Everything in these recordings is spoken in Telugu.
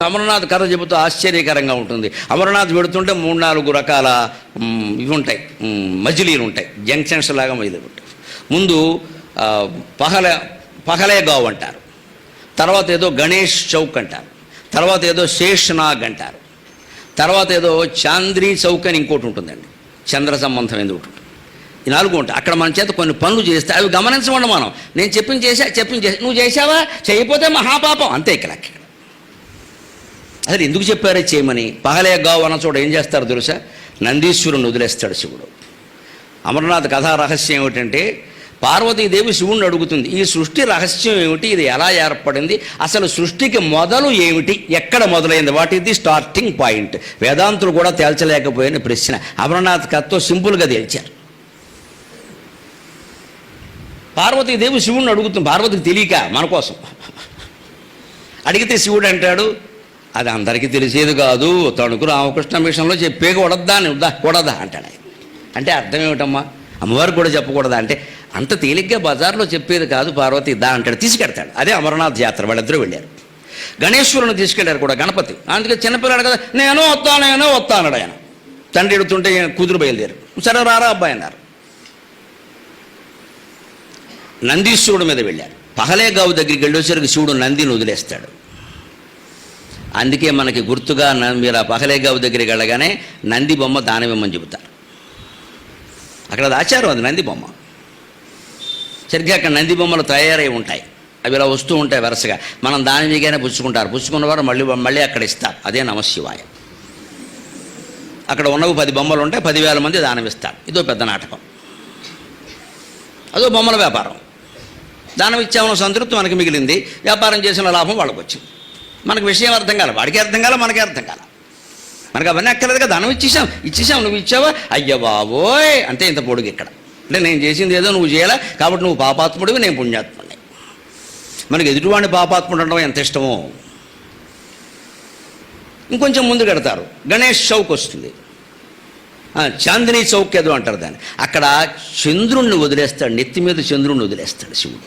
అమరనాథ్ కథ చెబుతూ ఆశ్చర్యకరంగా ఉంటుంది. అమరనాథ్ పెడుతుంటే 3-4 రకాల ఇవి ఉంటాయి, మజిలీలు ఉంటాయి, జంక్షన్స్ లాగా మజిలీలు ఉంటాయి. ముందు పహలేగావ్ అంటారు, తర్వాత ఏదో గణేష్ చౌక్ అంటారు, తర్వాత ఏదో శేష్నాగ్ అంటారు, తర్వాత ఏదో చాంద్రీ చౌక్ అని ఇంకోటి ఉంటుందండి, చంద్ర సంబంధం ఎందుకు ఉంటుంది. ఈ 4 ఉంటాయి. అక్కడ మన చేత కొన్ని పనులు చేస్తే అవి గమనించమండి. మనం నేను చెప్పింది నువ్వు చేసావా, చేయకపోతే మహాపాపం అంతే. ఇక్కడ అసలు ఎందుకు చెప్పారే చేయమని? పహలేగావ్ అన్న చోట ఏం చేస్తారు తెలుసా? నందీశ్వరుని వదిలేస్తాడు శివుడు. అమరనాథ్ కథా రహస్యం ఏమిటంటే, పార్వతీదేవి శివుణ్ణి అడుగుతుంది, ఈ సృష్టి రహస్యం ఏమిటి, ఇది ఎలా ఏర్పడింది, అసలు సృష్టికి మొదలు ఏమిటి, ఎక్కడ మొదలైంది, what is the starting point. వేదాంతులు కూడా తేల్చలేకపోయిన ప్రశ్న అమరనాథ్ కథతో సింపుల్గా తేల్చారు. పార్వతీదేవి శివుణ్ణి అడుగుతుంది, పార్వతికి తెలియక మన కోసం అడిగితే శివుడు అంటాడు, అది అందరికీ తెలిసేది కాదు, తణుకు రామకృష్ణ మిషన్లో చెప్పేకూడదా కూడదా అంటాడు ఆయన. అంటే అర్థం ఏమిటమ్మా, అమ్మవారికి కూడా చెప్పకూడదా అంటే, అంత తేలిగ్గా బజార్లో చెప్పేది కాదు పార్వతి దా అంటాడు, తీసుకెడతాడు. అదే అమరనాథ్ యాత్ర. వాళ్ళిద్దరూ వెళ్ళారు. గణేశ్వరుని తీసుకెళ్లారు కూడా, గణపతి. అందుకే చిన్నపిల్లాడు కదా, నేను వస్తా అన్నాడు ఆయన. తండ్రి ఎడుతుంటే కూతురు బయలుదేరు, సరే రారా అబ్బాయి అన్నారు. నందీశ్వరుడు మీద వెళ్ళారు. పహలేగావ్ దగ్గరికి వెళ్ళేసరికి శివుడు నందిని వదిలేస్తాడు. అందుకే మనకి గుర్తుగా మీరు ఆ పహలేగావ్ దగ్గరికి వెళ్ళగానే నంది బొమ్మ దానమిమ్మని చెబుతారు. అక్కడ అది ఆచారం, అది నంది బొమ్మ. సరిగ్గా అక్కడ నంది బొమ్మలు తయారై ఉంటాయి, అవి ఇలా వస్తూ ఉంటాయి వరుసగా. మనం దాని మీదనే పుచ్చుకుంటారు, పుచ్చుకున్నవారు మళ్ళీ అక్కడ ఇస్తారు. అదే నమశివాయ. అక్కడ ఉన్నవి 10 బొమ్మలు ఉంటాయి, 10,000 మంది దానం ఇస్తారు. ఇదో పెద్ద నాటకం, అదో బొమ్మల వ్యాపారం. దానం ఇచ్చామన్న సంతృప్తి మనకి మిగిలింది, వ్యాపారం చేసిన లాభం వాళ్ళకి వచ్చింది. మనకు విషయం అర్థం కాల, వాడికి అర్థం కాల, మనకి అర్థం కాల. మనకు అవన్నీ అక్కర్లేదుగా, దానం ఇచ్చేసాం, నువ్వు ఇచ్చావా, అయ్య బాబోయ్ అంతే. ఇంత పొడుగు ఇక్కడ అంటే నేను చేసింది ఏదో నువ్వు చేయాలా, కాబట్టి నువ్వు పాపాత్ముడివి, నేను పుణ్యాత్ముడిని. మనకి ఎదుటివాడిని పాపాత్ముడు అనడం ఎంత ఇష్టమో. ఇంకొంచెం ముందు కడతారు, గణేష్ చౌక్ వస్తుంది, చాందినీ చౌక్ ఏదో అంటారు దాన్ని. అక్కడ చంద్రుణ్ణి వదిలేస్తాడు, నెత్తి మీద చంద్రుణ్ణి వదిలేస్తాడు శివుడు.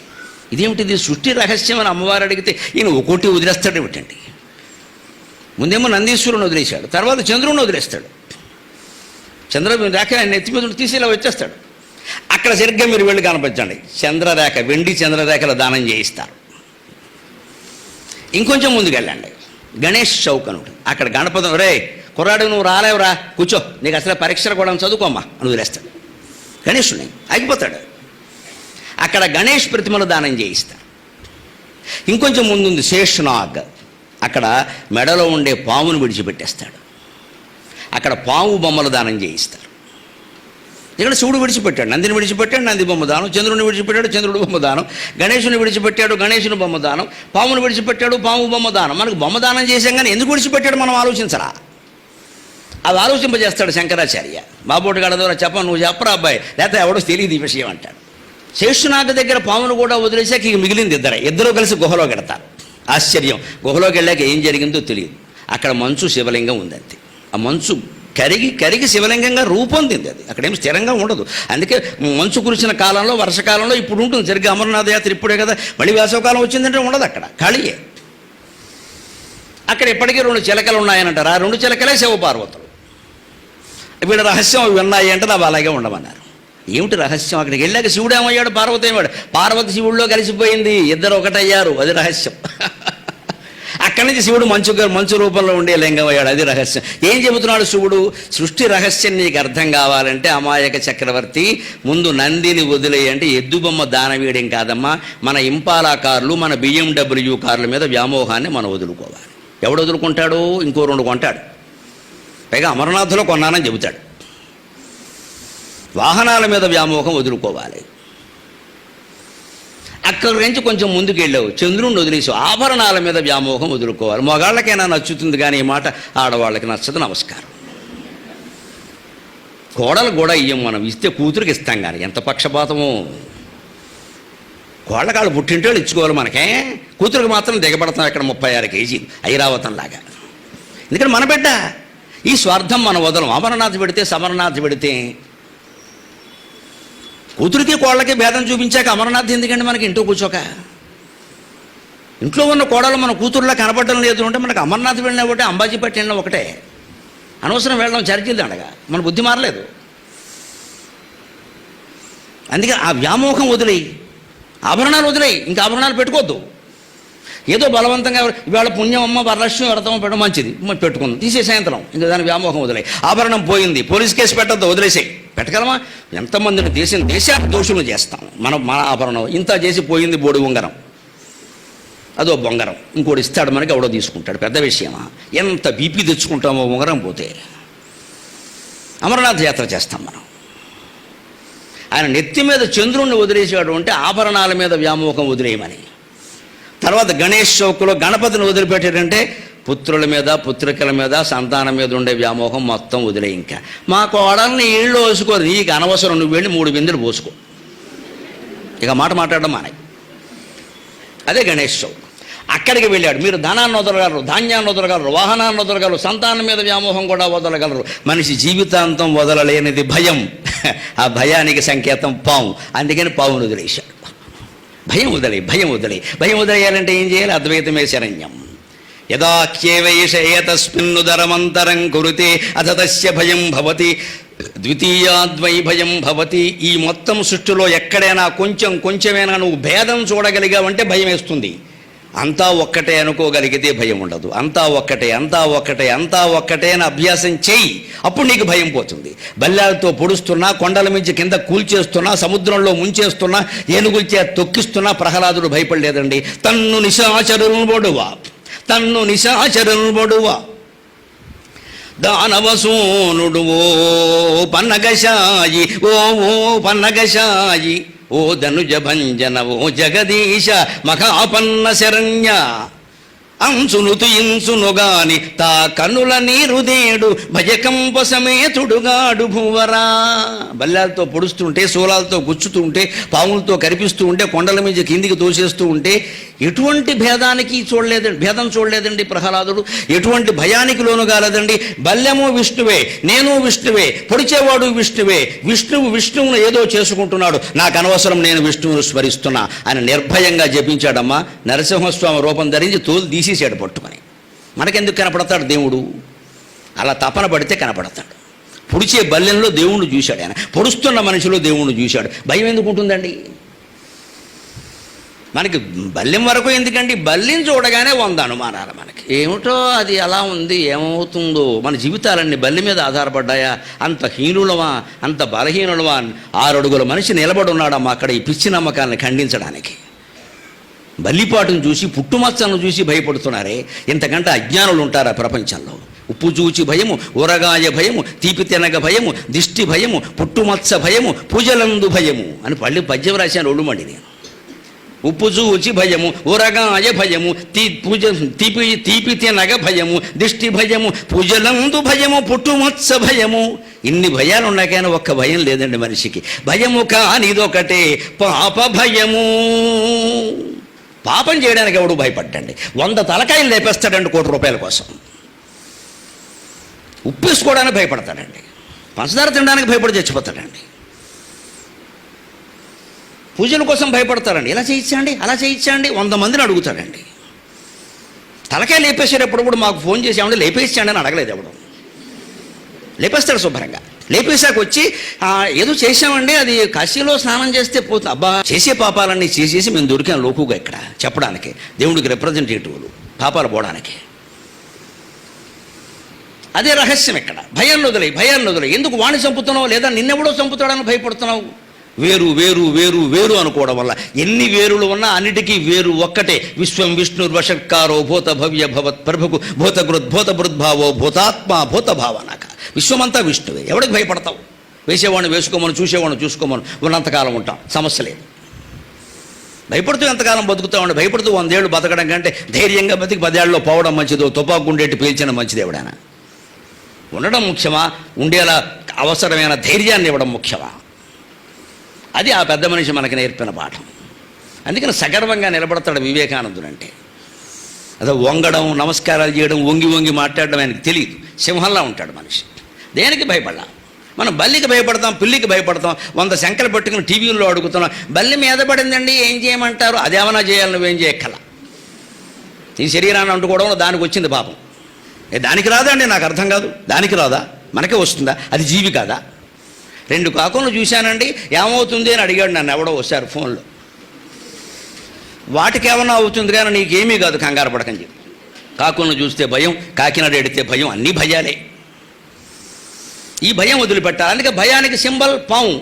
ఇదేమిటిది సృష్టి రహస్యం అని అమ్మవారు అడిగితే ఈయన ఒక్కోటి వదిలేస్తాడు ఏమిటండి? ముందేమో నందీశ్వరుని వదిలేశాడు, తర్వాత చంద్రుణ్ణి వదిలేస్తాడు. చంద్రరేఖ ఆయన నెత్తి మీద తీసేలా వచ్చేస్తాడు. అక్కడ సరిగ్గా మీరు వెళ్ళి కనపరచండి, చంద్రరేఖ, వెండి చంద్రరేఖల దానం చేయిస్తారు. ఇంకొంచెం ముందుకు వెళ్ళండి, గణేష్ చౌక్ అని ఉంటుంది. అక్కడ గణపతి, రే కుర్రాడు నువ్వు రాలేవురా, కూర్చో, నీకు అసలు పరీక్షలు కూడా చదువుకోమ్మా అని వదిలేస్తాడు. గణేశుని ఆగిపోతాడు. అక్కడ గణేష్ ప్రతిమలు దానం చేయిస్తారు. ఇంకొంచెం ముందుంది శేష్నాగ్. అక్కడ మెడలో ఉండే పామును విడిచిపెట్టేస్తాడు. అక్కడ పాము బొమ్మలు దానం చేయిస్తారు. ఇక్కడ శివుడు విడిచిపెట్టాడు, నందిని విడిచిపెట్టాడు, నంది బొమ్మ దానం, చంద్రుని విడిచిపెట్టాడు, చంద్రుడు బొమ్మ దానం, గణేశుని విడిచిపెట్టాడు, గణేశుని బొమ్మ దానం, పామును విడిచిపెట్టాడు, పాము బొమ్మ దానం. మనకు బొమ్మ దానం చేసాం కానీ ఎందుకు విడిచిపెట్టాడు మనం ఆలోచించరా? అది ఆలోచింపజేస్తాడు శంకరాచార్య. బాబోటి గడ ద్వారా చెప్ప, నువ్వు చెప్పరా అబ్బాయి, లేకపోతే ఎవడో తెలియదు ఈ విషయం అంటాడు. శేషునాథ దగ్గర పామును కూడా వదిలేసాక ఇక మిగిలింది ఇద్దరు కలిసి గుహలో వెడతారు. ఆశ్చర్యం, గుహలోకి వెళ్ళాక ఏం జరిగిందో తెలియదు. అక్కడ మంచు శివలింగం ఉందంతే. ఆ మంచు కరిగి శివలింగంగా రూపొందింది. అది అక్కడేం స్థిరంగా ఉండదు. అందుకే మంచు కురిసిన కాలంలో, వర్షకాలంలో ఇప్పుడు ఉంటుంది. సరిగ్గా అమరనాథ యాత్ర ఇప్పుడే కదా, మళ్ళీ వేసవకాలం వచ్చిందంటే ఉండదు, అక్కడ ఖాళీయే. అక్కడ ఇప్పటికీ 2 చిలకలు ఉన్నాయనంటారు. ఆ 2 చిలకలే శివపార్వతులు. వీళ్ళ రహస్యం విన్నాయి అంటే నాకు అలాగే ఉండమన్నారు. ఏమిటి రహస్యం? అక్కడికి వెళ్ళాక శివుడు ఏమయ్యాడు, పార్వతి ఏమయ్యాడు. పార్వతి శివుడిలో కలిసిపోయింది, ఇద్దరు ఒకటయ్యారు, అది రహస్యం. అక్కడి నుంచి శివుడు మంచు రూపంలో ఉండే లింగం అయ్యాడు, అది రహస్యం. ఏం చెబుతున్నాడు శివుడు? సృష్టి రహస్యం నీకు అర్థం కావాలంటే అమాయక చక్రవర్తి, ముందు నందిని వదిలేయంటే ఎద్దు బొమ్మ దానం వేయడం కాదమ్మా, మన ఇంపాలా కార్లు, మన BMW కార్ల మీద వ్యామోహాన్ని మనం వదులుకోవాలి. ఎవడు వదులుకుంటాడు? ఇంకో 2 కొంటాడు, పైగా అమరనాథ్లో కొన్నానని చెబుతాడు. వాహనాల మీద వ్యామోహం వదులుకోవాలి. అక్కడి నుంచి కొంచెం ముందుకు వెళ్ళావు, చంద్రుణ్ణి వదిలేసావు, ఆభరణాల మీద వ్యామోహం వదులుకోవాలి. మగాళ్ళకైనా నచ్చుతుంది కానీ ఈ మాట ఆడవాళ్ళకి నచ్చదు. నమస్కారం. కోడలు కూడా ఇయ్యం, మనం ఇస్తే కూతురికి ఇస్తాం కానీ ఎంత పక్షపాతమో. కోళ్ళకాళ్ళు పుట్టింటోళ్ళు ఇచ్చుకోవాలి మనకే, కూతురికి మాత్రం దిగబడతాం ఇక్కడ 36 కేజీలు ఐరావతంలాగా. ఎందుకంటే మన బిడ్డ. ఈ స్వార్థం మన వదలం. అమరనాథ్ పెడితే సమరనాథ్ పెడితే కూతురికి కోళ్ళకి భేదం చూపించాక అమరనాథ్ ఎందుకండి మనకి ఇంటూ కూర్చోక? ఇంట్లో ఉన్న కోడలు మన కూతురులా కనపడడం లేదు అంటే మనకు అమర్నాథ్ వెళ్ళినా ఒకటే, అంబాజీపేట వెళ్ళినా ఒకటే. అనవసరం వెళ్ళడం చర్చిలు అండగా, మన బుద్ధి మారలేదు. అందుకే ఆ వ్యామోహం వదిలేయి, ఆభరణాలు వదిలేయి, ఇంకా ఆభరణాలు పెట్టుకోవద్దు. ఏదో బలవంతంగా ఇవాళ పుణ్యం అమ్మ వరలక్ష్మి వ్రతం పెట్టడం మంచిది, పెట్టుకుందాం, తీసే సాయంత్రం, ఇంకా దాని వ్యామోహం వదిలేయి. ఆభరణం పోయింది, పోలీస్ కేసు పెట్టద్దు, వదిలేసేయి. పెట్టగలమా? ఎంతమందిని దేశాన్ని దోషులు చేస్తాం. మన ఆభరణం ఇంత చేసి పోయింది, బోడి ఉంగరం, అదో బొంగరం, ఇంకోటి ఇస్తాడు మనకి, ఎవడో తీసుకుంటాడు, పెద్ద విషయమా? ఎంత బీపీ తెచ్చుకుంటామో ఉంగరం పోతే. అమరనాథ్ యాత్ర చేస్తాం మనం. ఆయన నెత్తి మీద చంద్రుణ్ణి వదిలేసాడు అంటే ఆభరణాల మీద వ్యామోహం వదిలేయమని. తర్వాత గణేష్ చౌక్లో గణపతిని వదిలిపెట్టాడంటే పుత్రుల మీద, పుత్రికల మీద, సంతానం మీద ఉండే వ్యామోహం మొత్తం వదిలే. ఇంకా మా కోడల్ని ఇళ్ళు పోసుకో, నీకు అనవసరం, నువ్వు వెళ్ళి 3 బిందెలు పోసుకో, ఇక మాట మాట్లాడడం మానే. అదే గణేష్ చౌక్. అక్కడికి వెళ్ళాడు. మీరు ధనాన్ని వదలగలరు, ధాన్యాన్ని వదలగలరు, వాహనాన్ని వదలగలరు, సంతానం మీద వ్యామోహం కూడా వదలగలరు. మనిషి జీవితాంతం వదలలేనిది భయం. ఆ భయానికి సంకేతం పాము. అందుకని పావును వదిలేశాడు. భయం వదిలేయాలంటే ఏం చేయాలి? అద్వైతమే శరణ్యం. యదాఖ్యేవైష ఏతస్మిన్నుదరమంతరం కురుతే అథ తస్య భయం భవతి ద్వితీయాద్వై భయం భవతి. ఈ మొత్తం సృష్టిలో ఎక్కడైనా కొంచెమైనా నువ్వు భేదం చూడగలిగావంటే భయం వేస్తుంది. అంతా ఒక్కటే అనుకోగలిగితే భయం ఉండదు. అంతా ఒక్కటే అని అభ్యాసం చెయ్యి, అప్పుడు నీకు భయం పోతుంది. బల్లాలతో పొడుస్తున్నా, కొండల మించి కింద కూల్చేస్తున్నా, సముద్రంలో ముంచేస్తున్నా, ఏనుగుల్చే తొక్కిస్తున్నా ప్రహ్లాదుడు భయపడలేదండి. తన్ను నిశాచరుల్ బొడువా దానవసూనుడు ఓ పన్నగశాయి ఓ ధనుజ భంజన ఓ జగదీశ మహాపన్న శరణ్య అంచును తుయించునుగాని తా కన్నుల నీరుదేడు భజకంప సమేతుడుగాడు భూవరా. బల్లాలతో పొడుస్తుంటే, శూలాలతో గుచ్చుతుంటే, పాములతో కరిపిస్తూ ఉంటే, కొండల మీద కిందికి తోసేస్తూ ఉంటే ఎటువంటి భేదం చూడలేదండి ప్రహ్లాదుడు. ఎటువంటి భయానికి లోను కాలేదండి. బల్యము విష్ణువే, నేను విష్ణువే, పొడిచేవాడు విష్ణువే. విష్ణువును ఏదో చేసుకుంటున్నాడు, నాకు అనవసరం, నేను విష్ణువును స్మరిస్తున్నా అని నిర్భయంగా జపించాడమ్మా. నరసింహస్వామి రూపం ధరించి తోలు తీసేసాడు పట్టుకొని. మనకెందుకు కనపడతాడు దేవుడు? అలా తపన పడితే కనపడతాడు. పొడిచే బల్యంలో దేవుణ్ణి చూశాడు ఆయన, పొడుస్తున్న మనిషిలో దేవుణ్ణి చూశాడు. భయం ఎందుకు ఉంటుందండి మనకి? బల్యం వరకు ఎందుకండి? బల్యం చూడగానే 100 అనుమానాలు మనకి. ఏమిటో అది అలా ఉంది, ఏమవుతుందో. మన జీవితాలన్నీ బల్లి మీద ఆధారపడ్డాయా? అంత హీనులమా, అంత బలహీనులమా? 6 అడుగుల మనిషి నిలబడి ఉన్నాడమ్మా అక్కడ, ఈ పిచ్చి నమ్మకాలను ఖండించడానికి. బల్లిపాటును చూసి, పుట్టుమచ్చను చూసి భయపడుతున్నారే, ఇంతకంటే అజ్ఞానులు ఉంటారా ప్రపంచంలో? ఉప్పు చూచి భయము, ఊరగాయ భయము, తీపి తినగ భయము, దిష్టి భయము, పుట్టుమచ్చ భయము, పూజలందు భయము అని పద్యం రాశాను ఒళ్ళుమండి నేను. ఉప్పు చూచి భయము, ఊరగాయ భయము, తీపి తినగ భయము, దిష్టి భయము, పూజలందు భయము, పుట్టుమచ్చ భయము. ఇన్ని భయాలు ఉన్నాకైనా ఒక్క భయం లేదండి మనిషికి. భయము కానిదొకటే పాప భయము. పాపం చేయడానికి ఎవడు భయపడ్డండి? 100 తలకాయలు లేపేస్తాడండి ₹1 కోటి కోసం. ఉప్పేసుకోవడానికి భయపడతాడండి, పంచదార తినడానికి భయపడి చచ్చిపోతాడండి, పూజల కోసం భయపడతారండి. ఇలా చేయించండి, అలా చేయించండి, 100 మందిని అడుగుతాడండి. తలకాయ లేపేసేటప్పుడు కూడా మాకు ఫోన్ చేసి ఏమంటే లేపేయించండి అని అడగలేదు ఎవడు. లేపేస్తాడు శుభ్రంగా. లేపేశాక వచ్చి ఏదో చేసామండి, అది కాశీలో స్నానం చేస్తే పోతుంది. అబ్బా, చేసే పాపాలన్నీ చేసేసి మేము దొరికాం లోకుగా ఇక్కడ చెప్పడానికి, దేవుడికి రిప్రజెంటేటివ్లు, పాపాలు పోవడానికి. అదే రహస్యం ఇక్కడ. భయాన్ని వదిలేయి. ఎందుకు వాణ్ణి చంపుతున్నావు, లేదా నిన్నెవడో చంపుతాడని భయపడుతున్నావు? వేరు అనుకోవడం వల్ల ఎన్ని వేరులు ఉన్నా అన్నిటికీ వేరు ఒక్కటే. విశ్వం విష్ణుర్వషట్కారో భూత భవ్య భవత్ ప్రభుకు భూత బృద్భావో భూతాత్మ భూత భావనక. విశ్వమంతా విష్ణువే. ఎవడికి భయపడతావు? వేసేవాడిని వేసుకోమని, చూసేవాడిని చూసుకోమని ఉన్నంతకాలం ఉంటాం, సమస్య లేదు. భయపడుతూ ఎంతకాలం బతుకుతామండి? భయపడుతూ 100 ఏళ్ళు బతకడం కంటే ధైర్యంగా బతికి 10 ఏళ్ళలో పోవడం మంచిదో, తుపాకు గుండెట్టి పీల్చడం మంచిది. ఎవడైనా ఉండడం ముఖ్యమా, ఉండేలా అవసరమైన ధైర్యాన్ని ఇవ్వడం ముఖ్యమా? అది ఆ పెద్ద మనిషి మనకి నేర్పిన పాఠం. అందుకని సగర్వంగా నిలబడతాడు వివేకానందుడు అంటే. అదే వంగడం, నమస్కారాలు చేయడం, వంగి మాట్లాడడం ఆయనకు తెలియదు. సింహంలా ఉంటాడు మనిషి. దేనికి భయపడలా. మనం బల్లికి భయపడతాం, పిల్లికి భయపడతాం, 100 శంకలు పట్టుకుని టీవీల్లో అడుగుతున్నాం. బల్లి మీద పడిందండి, ఏం చేయమంటారు? అదేమన్నా చేయాలి, నువ్వేం చేయక్కల. ఈ శరీరాన్ని అంటుకోవడంలో దానికి వచ్చింది పాపం. దానికి రాదా అండి? నాకు అర్థం కాదు. దానికి రాదా? మనకే వస్తుందా? అది జీవి కాదా? 2 కాకులను చూశానండి, ఏమవుతుంది అని అడిగాడు నన్ను ఎవడో వచ్చారు ఫోన్లో. వాటికి ఏమన్నా అవుతుంది కానీ నీకేమీ కాదు, కంగారు పడకని చెప్పి. కాకులను చూస్తే భయం, కాకినాడ ఎడితే భయం, అన్నీ భయాలే. ఈ భయం వదిలిపెట్టాలి. అందుకే భయానికి సింబల్ పాము.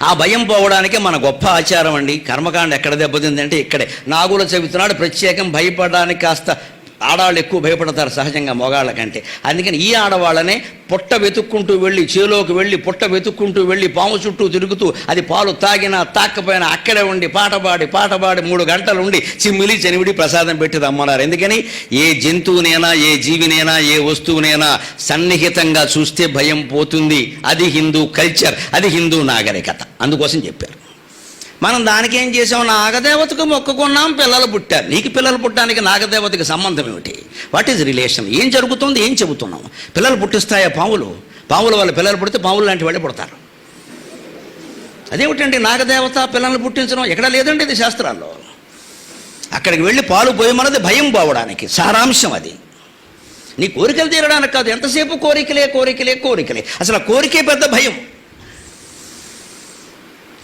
ఆ భయం పోవడానికి మన గొప్ప ఆచారం అండి. కర్మకాండ ఎక్కడ దెబ్బతిందంటే ఇక్కడే. నాగుల చవితి నాడు ప్రత్యేకం భయపడడానికి కాస్త ఆడవాళ్ళు ఎక్కువ భయపడతారు సహజంగా మగవాళ్ళ కంటే. అందుకని ఈ ఆడవాళ్ళనే పొట్ట వెతుక్కుంటూ వెళ్ళి, చేలోకి వెళ్ళి పొట్ట వెతుక్కుంటూ వెళ్ళి పాము చుట్టూ తిరుగుతూ అది పాలు తాగినా తాకపోయినా అక్కడే ఉండి పాటపాడి 3 గంటలు ఉండి చిమ్మిలి చెనివిడి ప్రసాదం పెట్టి రమ్మన్నారు. ఎందుకని ఏ జంతువునైనా, ఏ జీవినైనా, ఏ వస్తువునైనా సన్నిహితంగా చూస్తే భయం పోతుంది. అది హిందూ కల్చర్, అది హిందూ నాగరికత. అందుకోసం చెప్పారు. మనం దానికి ఏం చేసాం? నాగదేవతకు మొక్కుకున్నాం, పిల్లలు పుట్టారు. నీకు పిల్లలు పుట్టడానికి నాగదేవతకి సంబంధం ఏమిటి? What is relation? ఏం జరుగుతుంది? ఏం చెబుతున్నాం? పిల్లలు పుట్టిస్తాయా పాములు? పాముల వల్ల పిల్లలు పుడితే పాములు లాంటి వాళ్ళే పుడతారు. అదేమిటండి నాగదేవత పిల్లల్ని పుట్టించడం? ఎక్కడ లేదండి ఇది శాస్త్రాల్లో. అక్కడికి వెళ్ళి పాలు పోయమన్నది భయం పోవడానికి, సారాంశం అది. నీ కోరికలు తీరడానికి కాదు. ఎంతసేపు కోరికలే కోరికలే కోరికలే. అసలు ఆ కోరికే పెద్ద భయం.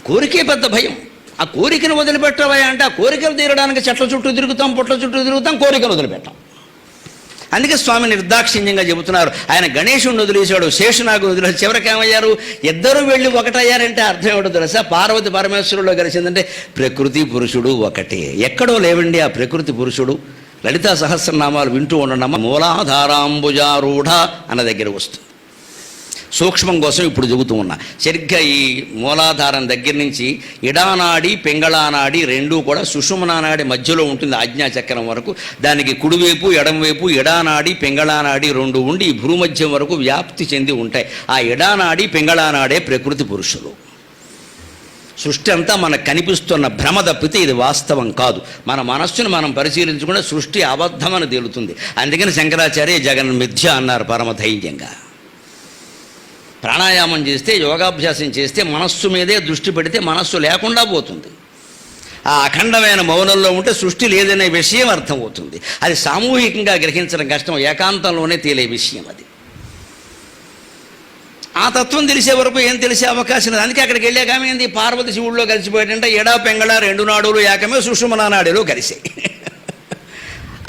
కోరికే పెద్ద భయం. ఆ కోరికను వదిలిపెట్టవా అంటే ఆ కోరికలు తీరడానికి చెట్ల చుట్టూ తిరుగుతాం, పొట్ల చుట్టూ తిరుగుతాం, కోరికలు వదిలిపెట్టాం. అందుకే స్వామి నిర్దాక్షిణ్యంగా చెబుతున్నారు. ఆయన గణేశుడిని వదిలేశాడు, శేషనాగుని వదిలేశాడు. చివరికి ఏమయ్యారు? ఇద్దరు వెళ్ళి ఒకటయ్యారంటే అర్థం ఏమిటో తెలుసా? పార్వతి పరమేశ్వరుల్లో కలిసిందంటే ప్రకృతి పురుషుడు ఒకటే. ఎక్కడో లేవండి ఆ ప్రకృతి పురుషుడు. లలితా సహస్రనామాలు వింటూ ఉండడం మూలాధారాంబుజారూఢ అన్న దగ్గర వస్తుంది. సూక్ష్మం కోసం ఇప్పుడు చెబుతూ ఉన్నా. సరిగ్గా ఈ మూలాధారం దగ్గర నుంచి ఇడానాడి పింగళానాడి రెండూ కూడా సుషుమ్నానాడి మధ్యలో ఉంటుంది, ఆజ్ఞాచక్రం వరకు. దానికి కుడివైపు ఎడమవైపు ఇడానాడి పింగళానాడి 2 ఉండి ఈ భూమధ్యం వరకు వ్యాప్తి చెంది ఉంటాయి. ఆ ఇడానాడి పింగళానాడే ప్రకృతి పురుషులు. సృష్టి అంతా మనకు కనిపిస్తున్న భ్రమ తప్పితే ఇది వాస్తవం కాదు. మన మనస్సును మనం పరిశీలించుకుంటే సృష్టి అబద్ధమని తేలుతుంది. అందుకని శంకరాచార్య జగన్ మిథ్య అన్నారు పరమధైర్యంగా. ప్రాణాయామం చేస్తే, యోగాభ్యాసం చేస్తే, మనస్సు మీదే దృష్టి పెడితే మనస్సు లేకుండా పోతుంది. ఆ అఖండమైన మౌనంలో ఉంటే సృష్టి లేదనే విషయం అర్థమవుతుంది. అది సామూహికంగా గ్రహించడం కష్టం, ఏకాంతంలోనే తేలే విషయం అది. ఆ తత్వం తెలిసే వరకు ఏం తెలిసే అవకాశం లేదు. అందుకే అక్కడికి వెళ్ళాకమైంది పార్వతి శివుడిలో కలిసిపోయాడంటే ఎడా పెంగళ 2 నాడులు ఏకమే సుషుమ్నానాడిలో కలిసే.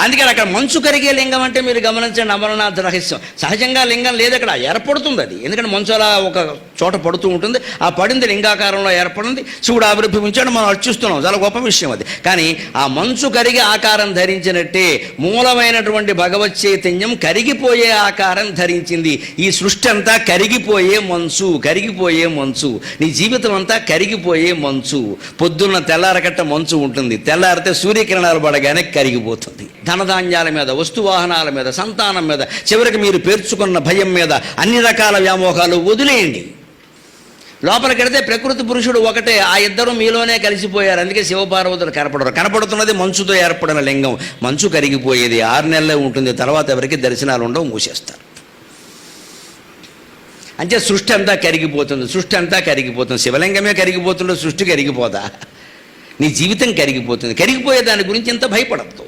అందుకని అక్కడ మంచు కరిగే లింగం అంటే మీరు గమనించండి అమరనాథ రహస్యం. సహజంగా లింగం లేదు అక్కడ, ఏర్పడుతుంది అది. ఎందుకంటే మంచు అలా ఒక చోట పడుతూ ఉంటుంది, ఆ పడింది లింగాకారంలో ఏర్పడింది. శివుడు ఆవిర్భవించాడు, మనం అర్చిస్తున్నాం, చాలా గొప్ప విషయం అది. కానీ ఆ మంచు కరిగి ఆకారం ధరించినట్టే మూలమైనటువంటి భగవత్ చైతన్యం కరిగిపోయే ఆకారం ధరించింది. ఈ సృష్టి అంతా కరిగిపోయే మంచు, కరిగిపోయే మంచు. నీ జీవితం అంతా కరిగిపోయే మంచు. పొద్దున్న తెల్లారకట్ట మంచు ఉంటుంది, తెల్లారితే సూర్యకిరణాలు పడగానే కరిగిపోతుంది. ధనధాన్యాల మీద, వస్తువాహనాల మీద, సంతానం మీద, చివరికి మీరు పేర్చుకున్న భయం మీద, అన్ని రకాల వ్యామోహాలు వదిలేయండి. లోపలికెడితే ప్రకృతి పురుషుడు ఒకటే. ఆ ఇద్దరు మీలోనే కలిసిపోయారు. అందుకే శివపార్వతులు కనపడరు. కనపడుతున్నది మంచుతో ఏర్పడిన లింగం. మంచు కరిగిపోయేది 6 నెలలే ఉంటుంది, తర్వాత ఎవరికి దర్శనాలు ఉండవు, మూసేస్తారు. అంటే సృష్టి అంతా కరిగిపోతుంది, సృష్టి అంతా కరిగిపోతుంది. శివలింగమే కరిగిపోతుందో సృష్టి కరిగిపోదా? నీ జీవితం కరిగిపోతుంది. కరిగిపోయే దాని గురించి ఇంత భయపడద్దు.